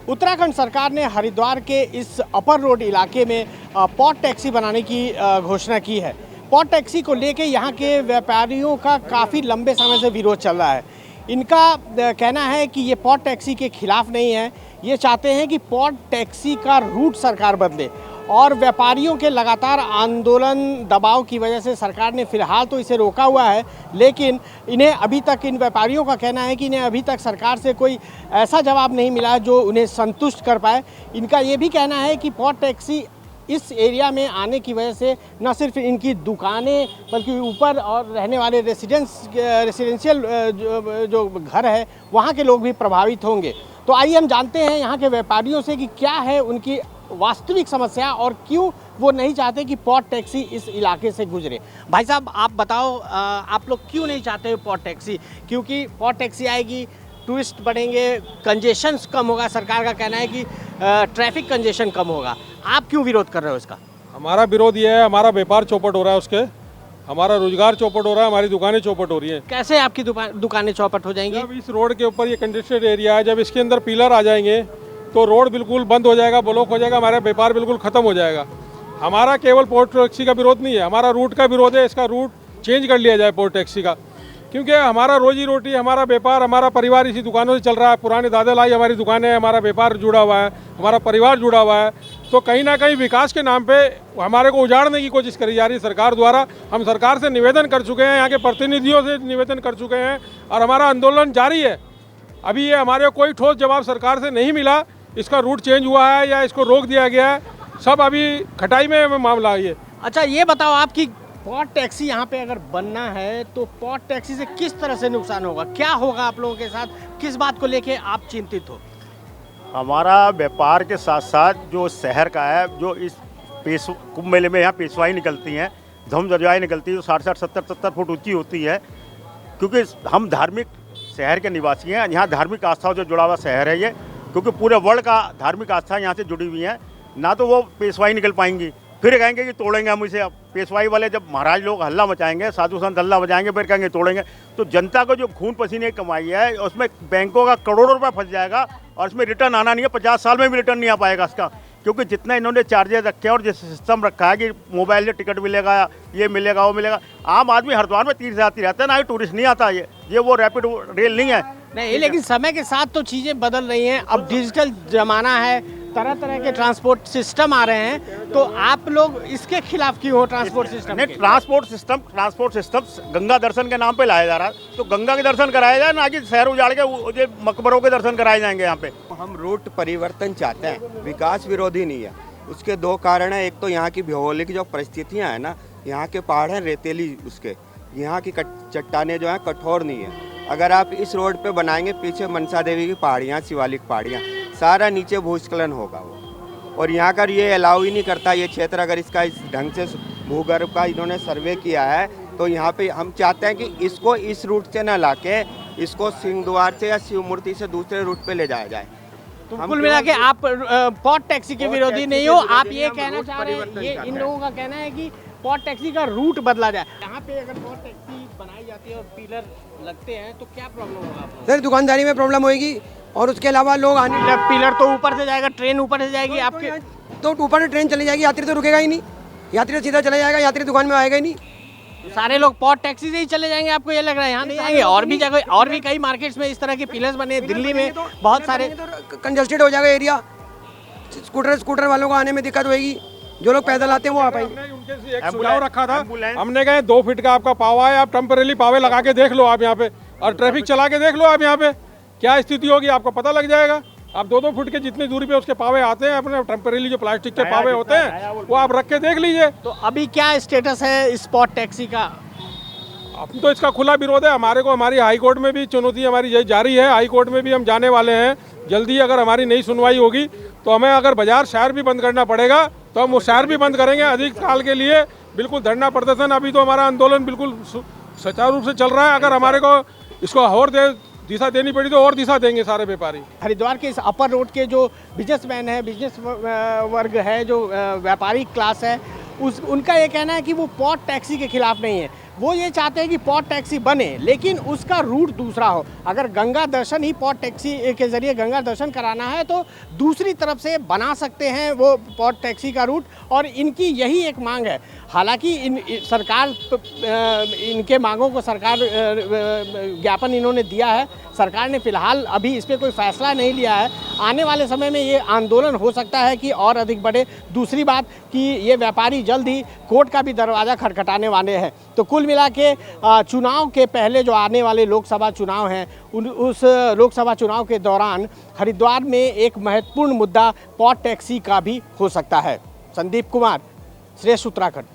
उत्तराखंड सरकार ने हरिद्वार के इस अपर रोड इलाके में पॉट टैक्सी बनाने की घोषणा की है। पॉट टैक्सी को लेके यहाँ के व्यापारियों का काफ़ी लंबे समय से विरोध चल रहा है। इनका कहना है कि ये पॉट टैक्सी के खिलाफ नहीं है, ये चाहते हैं कि पॉट टैक्सी का रूट सरकार बदले और व्यापारियों के लगातार आंदोलन दबाव की वजह से सरकार ने फ़िलहाल तो इसे रोका हुआ है, लेकिन इन्हें अभी तक, इन व्यापारियों का कहना है कि इन्हें अभी तक सरकार से कोई ऐसा जवाब नहीं मिला जो उन्हें संतुष्ट कर पाए। इनका ये भी कहना है कि पॉट टैक्सी इस एरिया में आने की वजह से न सिर्फ इनकी दुकानें बल्कि ऊपर और रहने वाले रेसिडेंशियल जो घर है वहाँ के लोग भी प्रभावित होंगे। तो आइए हम जानते हैं यहाँ के व्यापारियों से कि क्या है उनकी वास्तविक समस्या और क्यों वो नहीं चाहते कि पॉट टैक्सी इस इलाके से गुजरे। भाई साहब, आप बताओ, आप लोग क्यों नहीं चाहते पॉट टैक्सी? क्योंकि पॉट टैक्सी आएगी, टूरिस्ट बढ़ेंगे, कंजेशन कम होगा। सरकार का कहना है कि ट्रैफिक कंजेशन कम होगा। आप क्यों विरोध कर रहे हो इसका? हमारा विरोध ये है, हमारा व्यापार चौपट हो रहा है, उसके हमारा रोजगार चौपट हो रहा है, हमारी दुकानें चौपट हो रही हैं। कैसे आपकी दुकानें चौपट हो जाएंगी? जब इस रोड के ऊपर ये कंजेस्टेड एरिया है, जब इसके अंदर पिलर आ जाएंगे तो रोड बिल्कुल बंद हो जाएगा, ब्लॉक हो जाएगा, हमारा व्यापार बिल्कुल ख़त्म हो जाएगा। हमारा केवल पॉट टैक्सी का विरोध नहीं है, हमारा रूट का विरोध है। इसका रूट चेंज कर लिया जाए पॉट टैक्सी का, क्योंकि हमारा रोजी रोटी, हमारा व्यापार, हमारा परिवार इसी दुकानों से चल रहा है। पुराने दादा लाई हमारी दुकानें हैं, हमारा व्यापार जुड़ा हुआ है, हमारा परिवार जुड़ा हुआ है। तो कहीं ना कहीं विकास के नाम पे हमारे को उजाड़ने की कोशिश करी जा रही है सरकार द्वारा। हम सरकार से निवेदन कर चुके हैं, यहाँ के प्रतिनिधियों से निवेदन कर चुके हैं और हमारा आंदोलन जारी है। अभी ये हमारे को कोई ठोस जवाब सरकार से नहीं मिला। इसका रूट चेंज हुआ है या इसको रोक दिया गया है, सब अभी खटाई में मामला है ये। अच्छा, ये बताओ आपकी पॉट टैक्सी यहाँ पे अगर बनना है तो पॉट टैक्सी से किस तरह से नुकसान होगा, क्या होगा आप लोगों के साथ, किस बात को लेके आप चिंतित हो? हमारा व्यापार के साथ साथ जो शहर का है, जो इस कुंभ मेले में यहाँ पेशवाई निकलती हैं, धूम धजाएँ निकलती है, जो 60-60, 70-70 फुट ऊंची होती है, क्योंकि हम धार्मिक शहर के निवासी हैं। यहाँ धार्मिक आस्थाओं से जुड़ा हुआ शहर है ये, क्योंकि पूरे वर्ल्ड का धार्मिक आस्था यहाँ से जुड़ी हुई है। ना तो वो पेशवाई निकल पाएंगी, फिर कहेंगे कि तोड़ेंगे हम इसे। अब पेशवाई वाले जब महाराज लोग हल्ला मचाएंगे, साधु संत हल्ला मचाएंगे, फिर कहेंगे तोड़ेंगे। तो जनता को जो खून पसीने की कमाई है, उसमें बैंकों का करोड़ों रुपया फंस जाएगा और इसमें रिटर्न आना नहीं है। 50 साल में भी रिटर्न नहीं आ पाएगा इसका, क्योंकि जितना इन्होंने चार्जेस रखे हैं और जिस सिस्टम रखा है कि मोबाइल से टिकट मिलेगा, ये मिलेगा, वो मिलेगा। आम आदमी हरिद्वार में तीर्थ यात्री रहता है, ना ही टूरिस्ट नहीं आता। ये वो रैपिड रेल नहीं है। नहीं, लेकिन समय के साथ तो चीज़ें बदल रही हैं। अब डिजिटल ज़माना है, तरह तरह के ट्रांसपोर्ट सिस्टम आ रहे हैं, तो आप लोग इसके खिलाफ क्यों हो? ट्रांसपोर्ट सिस्टम नहीं, ट्रांसपोर्ट सिस्टम गंगा दर्शन के नाम पे लाया जा रहा है, तो गंगा के दर्शन कराया जाए, ना कि शहर उजाड़ के मकबरों के दर्शन कराए जाएंगे यहाँ पे। हम रूट परिवर्तन चाहते हैं, विकास विरोधी नहीं है। उसके दो कारण हैं। एक तो यहाँ की भौगोलिक जो परिस्थितियाँ हैं ना, यहाँ के पहाड़ हैं रेतीली, उसके यहाँ की चट्टानें जो हैं कठोर नहीं है। अगर आप इस रोड पे बनाएंगे, पीछे मनसा देवी की पहाड़ियाँ, शिवालिक पहाड़ियाँ, सारा नीचे भूस्खलन होगा वो। और यहाँ का ये अलाउ ही नहीं करता ये क्षेत्र। अगर इसका इस ढंग से भूगर्भ का इन्होंने सर्वे किया है, तो यहाँ पे हम चाहते हैं कि इसको इस रूट से न लाके इसको सिंहद्वार से या शिवमूर्ति से दूसरे रूट पे ले जाया जाए। तो कुल मिला के आप पॉट टैक्सी के विरोधी नहीं हो, आप ये कहना चाह रहे हैं, ये इन लोगों का कहना है कि पॉट टैक्सी का रूट बदला जाए। यहाँ पे अगर पॉट टैक्सी बनाई जाती है और पिलर लगते हैं तो क्या प्रॉब्लम होगा? सर, दुकानदारी में प्रॉब्लम होगी और उसके अलावा लोग आने, पिलर तो ऊपर से जाएगा, ट्रेन ऊपर से जाएगी आपके, तो ऊपर से ट्रेन चली जाएगी, यात्री तो रुकेगा ही नहीं, यात्री तो सीधा चला जाएगा, यात्री दुकान में आएगा ही नहीं। सारे लोग पॉट टैक्सी से ही चले जाएंगे, आपको ये लग रहा है? यहाँ नहीं आएंगे, और भी जगह, और भी कई मार्केट्स में इस तरह के पिलर्स बने हैं, दिल्ली में बहुत सारे। कंजस्टेड हो जाएगा एरिया, स्कूटर वालों को आने में दिक्कत होगी, जो लोग पैदल आते हैं वो आ पाएंगे। उनके एक सुझाव रखा था, हमने कहा 2 फीट का आपका पावा है, आप टेम्परेरी पावे लगा के देख लो आप यहाँ पे, और ट्रैफिक चला के देख लो आप यहाँ पे क्या स्थिति होगी, आपको पता लग जाएगा। आप 2-2 फुट के जितनी दूरी पे उसके पावे आते हैं, अपने टेम्परेरी जो प्लास्टिक के पावे होते हैं वो आप रख के देख लीजिए। तो अभी क्या स्टेटस है इस पॉट टैक्सी का? अब तो इसका खुला विरोध है। हमारी हाई कोर्ट में भी चुनौती हमारी जारी है, हाई कोर्ट में भी हम जाने वाले हैं जल्दी। अगर हमारी नई सुनवाई होगी तो हमें अगर बाजार शहर भी बंद करना पड़ेगा तो हम वो शहर भी बंद करेंगे अधिक काल के लिए। बिल्कुल धरना प्रदर्शन, अभी तो हमारा आंदोलन बिल्कुल सुचारू रूप से चल रहा है। अगर हमारे को इसको और दिशा देनी पड़ी तो और दिशा देंगे सारे व्यापारी। हरिद्वार के इस अपर रोड के जो बिजनेसमैन है, बिजनेस वर्ग है, जो व्यापारी क्लास है, उनका ये कहना है कि वो पॉट टैक्सी के खिलाफ नहीं है। वो ये चाहते हैं कि पॉट टैक्सी बने, लेकिन उसका रूट दूसरा हो। अगर गंगा दर्शन ही पॉट टैक्सी के ज़रिए गंगा दर्शन कराना है तो दूसरी तरफ से बना सकते हैं वो पॉट टैक्सी का रूट, और इनकी यही एक मांग है। हालांकि सरकार इनके मांगों को सरकार ज्ञापन इन्होंने दिया है, सरकार ने फिलहाल अभी इस पर कोई फैसला नहीं लिया है। आने वाले समय में ये आंदोलन हो सकता है कि और अधिक बढ़े। दूसरी बात कि ये व्यापारी जल्द ही कोर्ट का भी दरवाज़ा खटखटाने वाले हैं। तो कुल मिला के चुनाव के पहले जो आने वाले लोकसभा चुनाव हैं, उस लोकसभा चुनाव के दौरान हरिद्वार में एक महत्वपूर्ण मुद्दा पॉट टैक्सी का भी हो सकता है। संदीप कुमार, श्रेष्ठ उत्तराखंड।